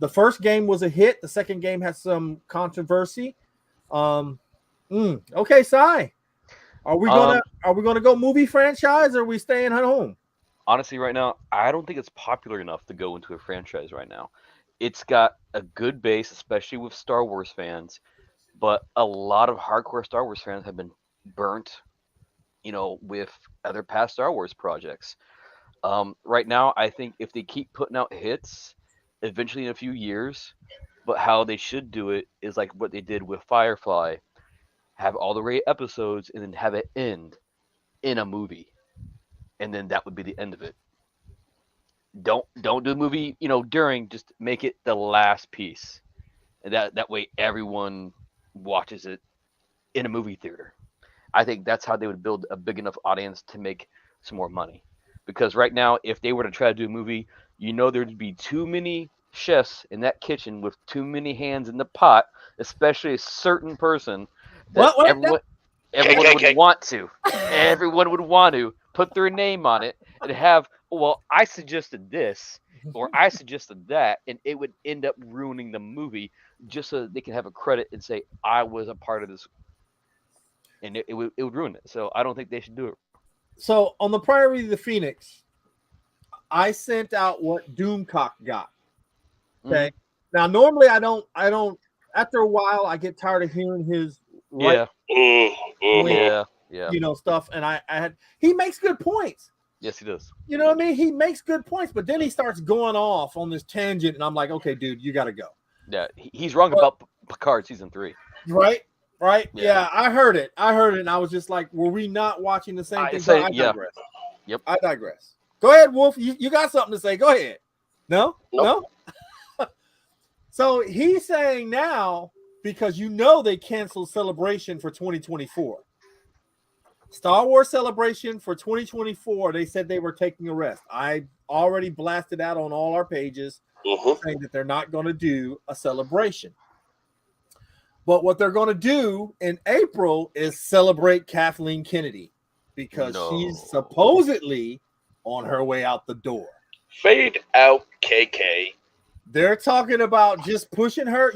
The first game was a hit. The second game has some controversy. Okay, Sai. Are we gonna go movie franchise, or are we staying at home?
Honestly, right now, I don't think it's popular enough to go into a franchise right now. It's got a good base, especially with Star Wars fans, but a lot of hardcore Star Wars fans have been burnt, with other past Star Wars projects. Right now, I think if they keep putting out hits, eventually in a few years, but how they should do it is like what they did with Firefly. Have all the right episodes and then have it end in a movie, and then that would be the end of it. Don't do the movie, during. Just make it the last piece, and that way everyone watches it in a movie theater. I think that's how they would build a big enough audience to make some more money. Because right now, if they were to try to do a movie, there'd be too many chefs in that kitchen with too many hands in the pot, especially a certain person that everyone would want to. Everyone would want to put their name on it and have, well, I suggested this or I suggested that, and it would end up ruining the movie just so they can have a credit and say, I was a part of this. And it would ruin it. So I don't think they should do it.
So on the Priory of the Phoenix, I sent out what Doomcock got. Okay. Mm-hmm. Now normally I don't. After a while, I get tired of hearing his
stuff,
and he makes good points.
Yes, he does.
You know what I mean? He makes good points, but then he starts going off on this tangent, and I'm like, okay, dude, you got to go.
Yeah, he's wrong about Picard season 3.
Right. Yeah, I heard it, and I was just like, were we not watching the same thing? I digress.
Yep.
I digress. Go ahead, Wolf. You got something to say? Go ahead. No. So he's saying now, because they canceled Celebration for 2024. Star Wars Celebration for 2024, they said they were taking a rest. I already blasted out on all our pages saying that they're not going to do a celebration. But what they're going to do in April is celebrate Kathleen Kennedy, because she's supposedly on her way out the door.
Fade out, KK.
They're talking about just pushing her,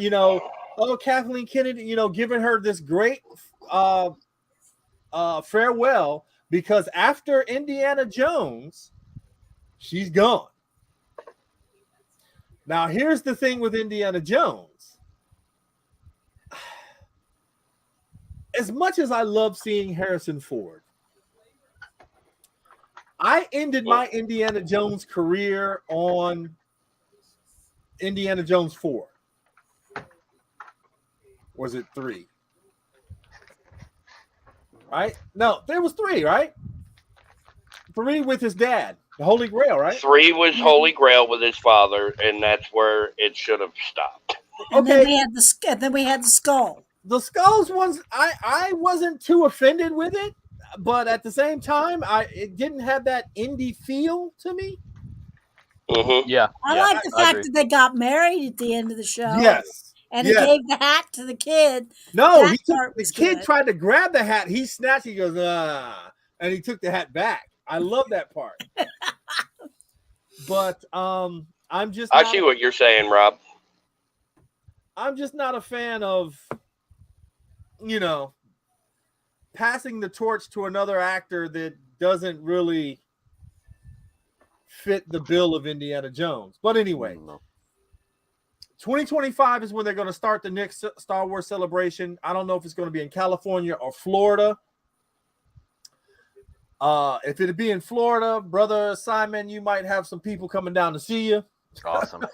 Kathleen Kennedy, giving her this great farewell, because after Indiana Jones, she's gone. Now, here's the thing with Indiana Jones. As much as I love seeing Harrison Ford, I ended my Indiana Jones career on Indiana Jones 4. Was it 3? Right? No, there was 3, right? 3 with his dad, the Holy Grail, right?
3 was Holy Grail with his father, and that's where it should have stopped.
And then we had the skull.
The skulls ones, I wasn't too offended with it. but at the same time, it didn't have that indie feel to me.
Mm-hmm.
Yeah,
I
yeah,
like the
I
fact
agree.
that they got married at the end of the show.
Yes.
And he
Yes.
gave the hat to the kid.
No,
That
he took
part
the
was
kid
good.
tried to grab the hat. He snatched. He goes, and he took the hat back. I love that part. But I'm just
I
not,
see what you're saying, Rob.
I'm just not a fan of, you know, passing the torch to another actor that doesn't really fit the bill of Indiana Jones. But anyway,
No.
2025 is when they're going to start the next Star Wars celebration. I don't know if it's going to be in California or Florida. If it'd be in Florida, brother Simon, you might have some people coming down to see you.
Awesome.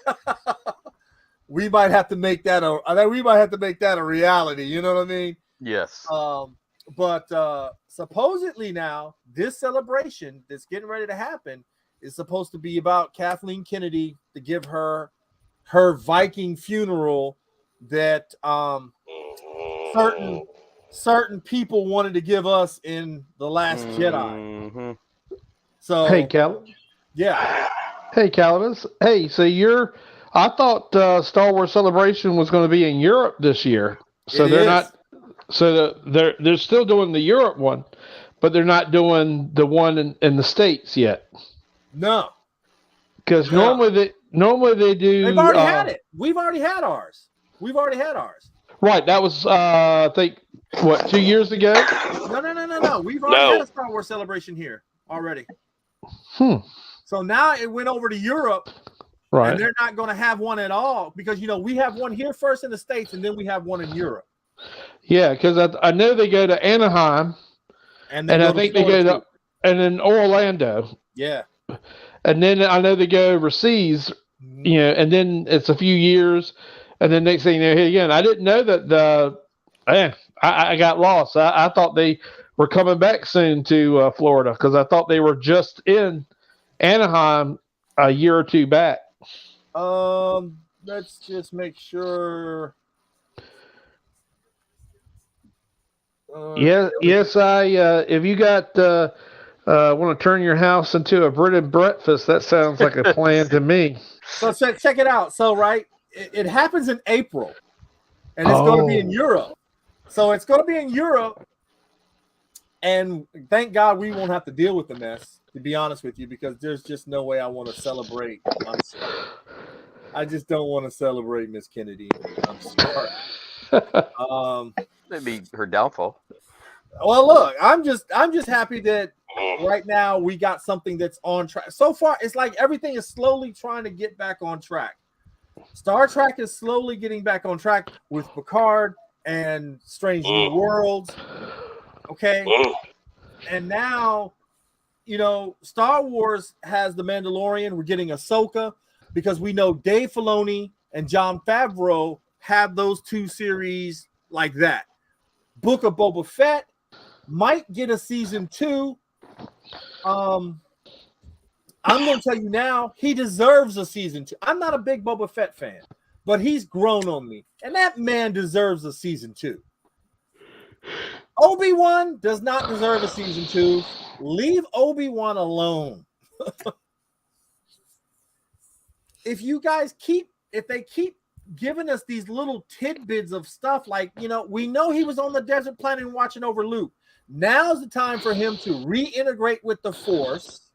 We might have to make that a reality. You know what I mean?
Yes.
But supposedly now this celebration that's getting ready to happen is supposed to be about Kathleen Kennedy, to give her Viking funeral that certain people wanted to give us in The Last Jedi.
Mm-hmm.
So
Hey, Cal.
yeah.
Hey, Calvinus. Hey, so I thought Star Wars Celebration was going to be in Europe this year. So
It
they're
is.
not. So they're still doing the Europe one, but they're not doing the one in the States yet.
No.
Because
No.
normally they do.
They've already had it. We've already had ours.
Right. That was I think what 2 years ago.
No. We've already had a Star Wars celebration here already. So now it went over to Europe,
Right.
and they're not going to have one at all because we have one here first in the States, and then we have one in Europe.
Yeah, because I know they go to Anaheim,
and
I think they go to and then Orlando.
Yeah.
And then I know they go overseas, and then it's a few years, and then next thing you know, here again. I didn't know that I got lost. I thought they were coming back soon to Florida because I thought they were just in Anaheim a year or two back.
Let's just make sure.
Yes. If you got want to turn your house into a bread and breakfast, that sounds like a plan to me.
So check it out. So it happens in April, and it's going to be in Europe. So it's going to be in Europe, and thank God we won't have to deal with the mess, to be honest with you, because there's just no way I want to celebrate. I'm sorry. I just don't want to celebrate Miss Kennedy. I'm sorry.
That'd be her downfall.
Well, look, I'm just happy that right now we got something that's on track. So far, it's like everything is slowly trying to get back on track. Star Trek is slowly getting back on track with Picard and Strange New Worlds. Okay. And now, Star Wars has The Mandalorian. We're getting Ahsoka because we know Dave Filoni and Jon Favreau have those two series like that. Book of Boba Fett might get a season 2. I'm going to tell you now, he deserves a season 2. I'm not a big Boba Fett fan, but he's grown on me, and that man deserves a season 2. Obi-Wan does not deserve a season 2. Leave Obi-Wan alone. If they keep giving us these little tidbits of stuff, like, we know he was on the desert planet watching over Luke. Now's the time for him to reintegrate with the Force.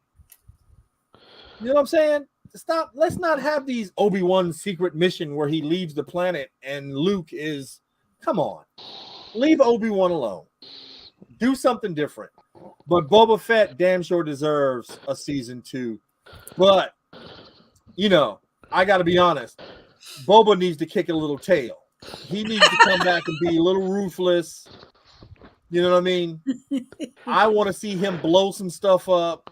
You know what I'm saying? Stop. Let's not have these Obi-Wan secret mission where he leaves the planet and Luke is. Come on, leave Obi-Wan alone. Do something different. But Boba Fett damn sure deserves a season 2. But I got to be honest. Boba needs to kick a little tail. He needs to come back and be a little ruthless. You know what I mean? I want to see him blow some stuff up.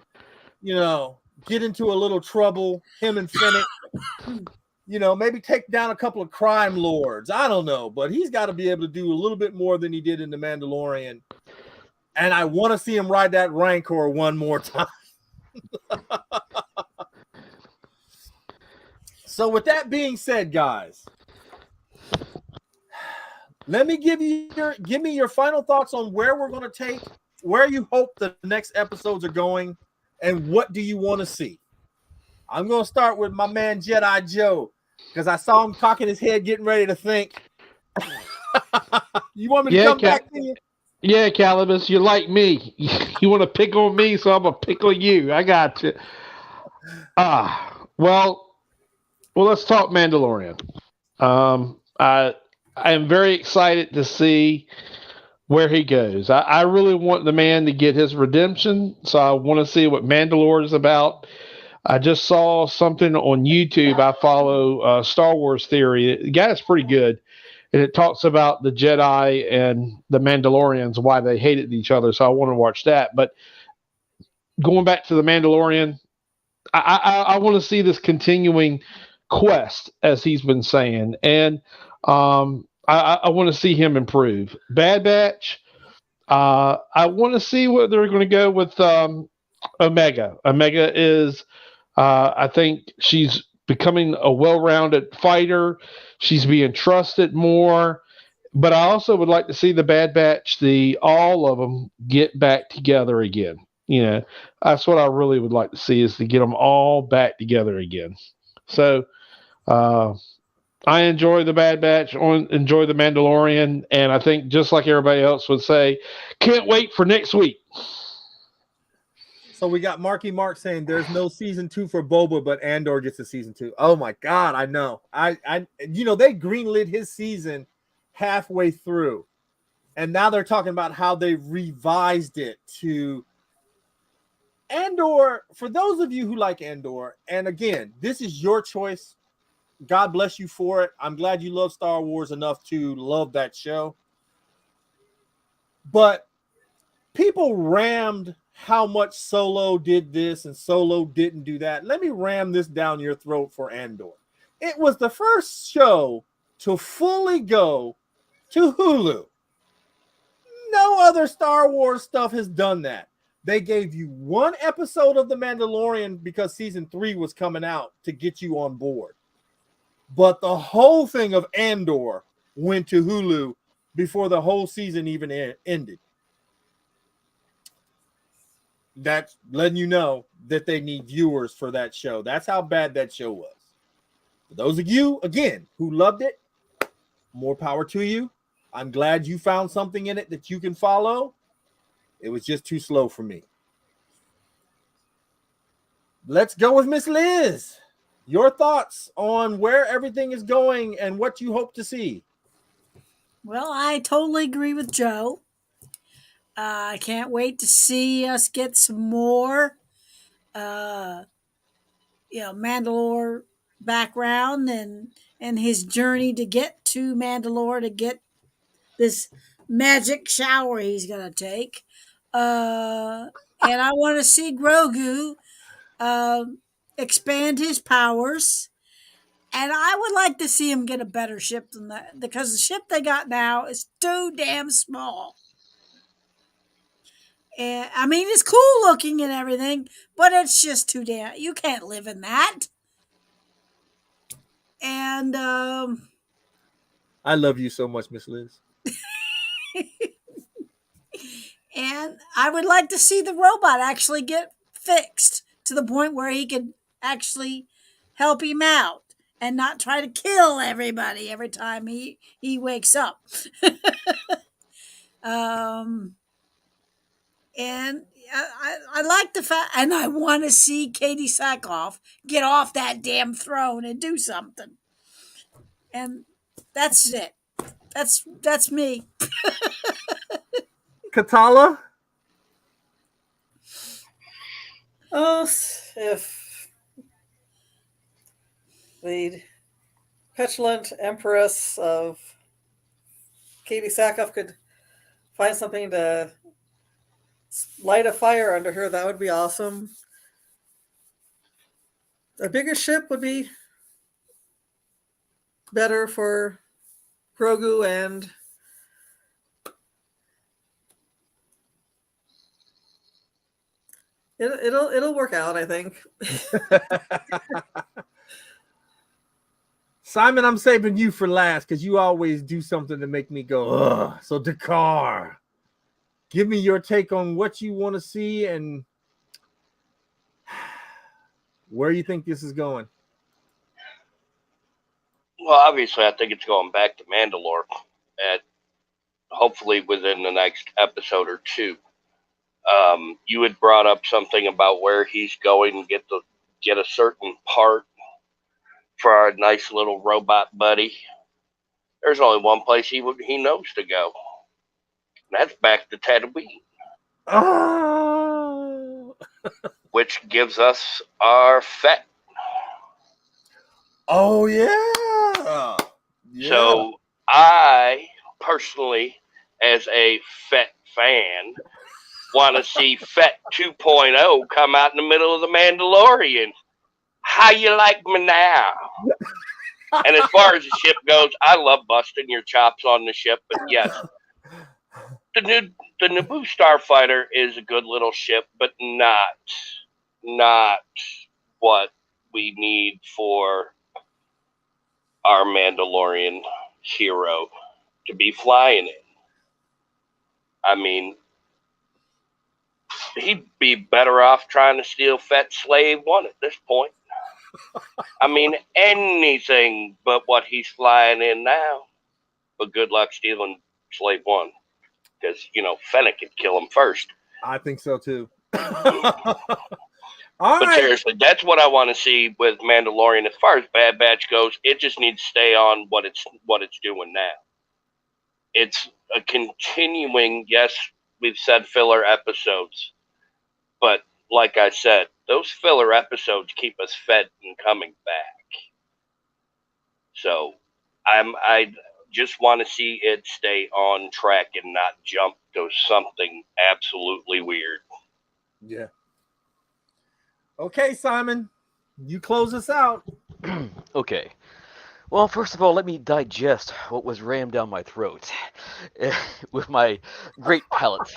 Get into a little trouble. Him and Fennec. Maybe take down a couple of crime lords. I don't know, but he's got to be able to do a little bit more than he did in The Mandalorian. And I want to see him ride that Rancor one more time. So with that being said, guys, let me give me your final thoughts on where we're going to take where you hope the next episodes are going, and what do you want to see? I'm gonna start with my man Jedi Joe because I saw him cocking his head, getting ready to think. You want me to
Yeah,
come back to you?
yeah, Calibus, you like me. You want to pick on me, so I'm gonna pick on you. I got you. Well, let's talk Mandalorian. I am very excited to see where he goes. I really want the man to get his redemption, so I want to see what Mandalore is about. I just saw something on YouTube. I follow Star Wars Theory. The guy's pretty good, and it talks about the Jedi and the Mandalorians, why they hated each other. So I want to watch that. But going back to the Mandalorian, I want to see this continuing quest, as he's been saying, and I want to see him improve. Bad Batch. I want to see where they're going to go with Omega. Omega is, I think she's becoming a well-rounded fighter. She's being trusted more. But I also would like to see the Bad Batch, the all of them, get back together again. You know, that's what I really would like to see, is to get them all back together again. So uh, I enjoy the Bad Batch, enjoy the Mandalorian, and I think just like everybody else would say, can't wait for next week.
So we got Marky Mark saying there's no season 2 for Boba, but Andor gets a season 2. Oh my God, I know. They greenlit his season halfway through, and now they're talking about how they revised it to Andor. For those of you who like Andor, and again, this is your choice. God bless you for it. I'm glad you love Star Wars enough to love that show. But people rammed how much Solo did this and Solo didn't do that. Let me ram this down your throat for Andor. It was the first show to fully go to Hulu. No other Star Wars stuff has done that. They gave you one episode of The Mandalorian because season 3 was coming out to get you on board. But the whole thing of Andor went to Hulu before the whole season even ended. That's letting you know that they need viewers for that show. That's how bad that show was. For those of you, again, who loved it, more power to you. I'm glad you found something in it that you can follow. It was just too slow for me. Let's go with Miss Liz. Your thoughts on where everything is going and what you hope to see.
Well, I totally agree with Joe. I can't wait to see us get some more, uh, Mandalore background and his journey to get to Mandalore to get this magic shower he's gonna take. And I want to see Grogu uh, expand his powers. And I would like to see him get a better ship than that, because the ship they got now is too damn small. And I mean, it's cool looking and everything, but it's just too damn. You can't live in that. And
I love you so much, Miss Liz.
and I would like to see the robot actually get fixed to the point where he could actually help him out and not try to kill everybody every time he wakes up. um, and I like the fact, and I want to see Katie Sackhoff get off that damn throne and do something. And that's it. That's me.
Katala?
Oh, if the petulant empress of Katie Sackhoff could find something to light a fire under her, that would be awesome. A bigger ship would be better for Grogu, and it'll work out, I think.
Simon, I'm saving you for last because you always do something to make me go, ugh. So Dakar. give me your take on what you want to see and where you think this is going.
Well, obviously, I think it's going back to Mandalore, at hopefully within the next episode or two. You had brought up something about where he's going to get a certain part for our nice little robot buddy. There's only one place he knows to go. And that's back to Tatooine.
Oh,
Which gives us our Fett.
oh yeah.
So I personally, as a Fett fan, want to see Fett 2.0 come out in the middle of the Mandalorian. How you like me now? And as far as the ship goes, I love busting your chops on the ship, but yes, the Naboo Starfighter is a good little ship, but not what we need for our Mandalorian hero to be flying in. I mean, he'd be better off trying to steal Fett Slave 1 at this point. I mean, anything but what he's flying in now. But good luck stealing Slave 1. Because, Fennec could kill him first.
I think so too.
But seriously, that's what I want to see with Mandalorian. As far as Bad Batch goes, it just needs to stay on what it's doing now. It's a continuing, yes, we've said filler episodes, but like I said, those filler episodes keep us fed and coming back. So I just want to see it stay on track and not jump to something absolutely weird.
Yeah. Okay, Simon, you close us out.
Okay. Well, first of all, let me digest what was rammed down my throat with my great palate.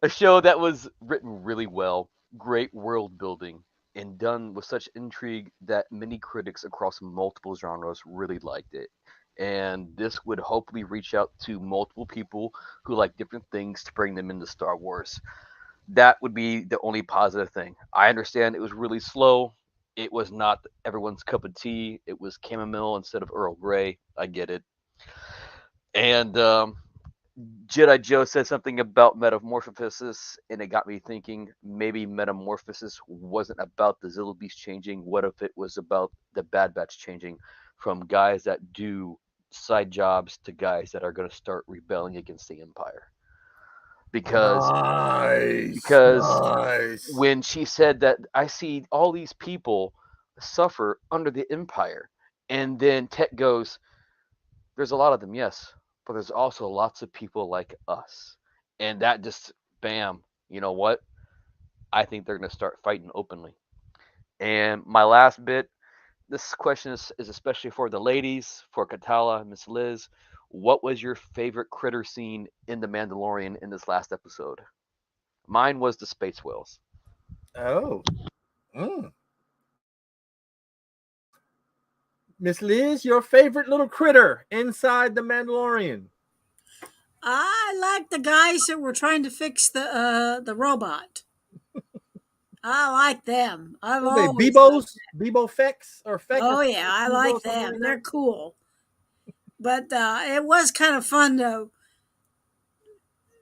A show that was written really well, great world building, and done with such intrigue that many critics across multiple genres really liked it. And this would hopefully reach out to multiple people who like different things to bring them into Star Wars. That would be the only positive thing. I understand it was really slow. It was not everyone's cup of tea. It was chamomile instead of Earl Grey. I get it. And Jedi Joe said something about metamorphosis, and it got me thinking maybe metamorphosis wasn't about the Zilla Beast changing. What if it was about the Bad Batch changing from guys that do side jobs to guys that are going to start rebelling against the Empire? Because
Nice.
when she said that, I see all these people suffer under the Empire, and then Tech goes, there's a lot of them, yes, but there's also lots of people like us. And that just, bam, you know what? I think they're going to start fighting openly. And my last bit, this question is especially for the ladies, for Katala and Miss Liz. What was your favorite critter scene in The Mandalorian in this last episode? Mine was the space whales.
Oh. Miss Liz, your favorite little critter inside the Mandalorian?
I like the guys that were trying to fix the robot. I like them. I've always
Bebo's? Bebo Fex or Fex?
Oh yeah, I like them. They're cool. But it was kind of fun to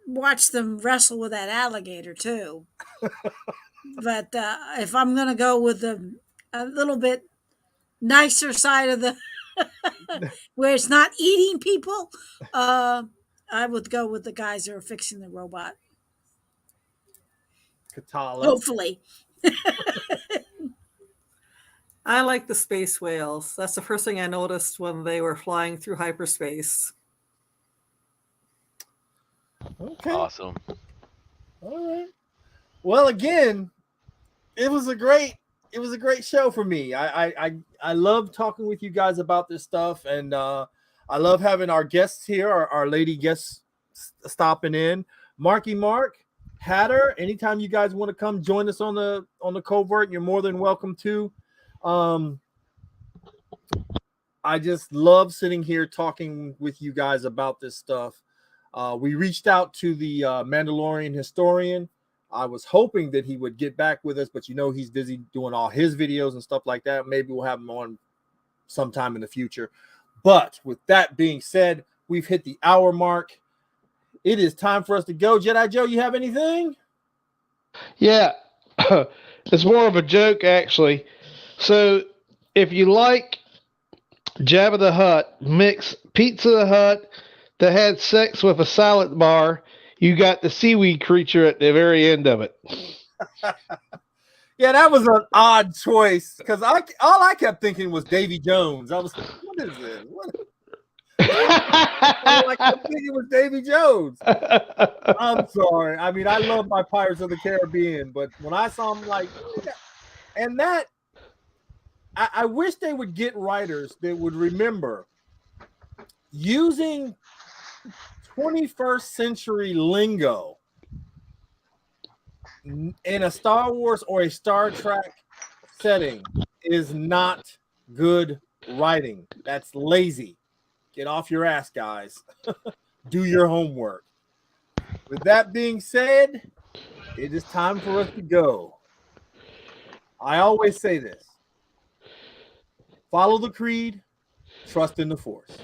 watch them wrestle with that alligator too. But if I'm going to go with a little bit nicer side of the where it's not eating people, I would go with the guys that are fixing the robot.
Katala.
Hopefully.
I like the space whales. That's the first thing I noticed when they were flying through hyperspace.
Okay.
Awesome.
All right. Well, again, it was a great show for me. I love talking with you guys about this stuff, and I love having our guests here, our lady guests stopping in. Marky Mark, Hatter, anytime you guys want to come join us on the Covert, you're more than welcome to. I just love sitting here talking with you guys about this stuff. We reached out to the Mandalorian historian. I was hoping that he would get back with us, but he's busy doing all his videos and stuff like that. Maybe we'll have him on sometime in the future. But with that being said, we've hit the hour mark. It is time for us to go. Jedi Joe, you have anything?
Yeah, it's more of a joke, actually. So if you like Jabba the Hutt, mix Pizza the Hut that had sex with a salad bar, you got the seaweed creature at the very end of it.
Yeah, that was an odd choice because all I kept thinking was Davy Jones. I was like, what is this? All I kept thinking was Davy Jones. I'm sorry. I mean, I love my Pirates of the Caribbean, but when I saw him, like, and that, I wish they would get writers that would remember using 21st century lingo in a Star Wars or a Star Trek setting is not good writing. That's lazy. Get off your ass, guys. Do your homework. With that being said, it is time for us to go. I always say this. Follow the creed, trust in the Force.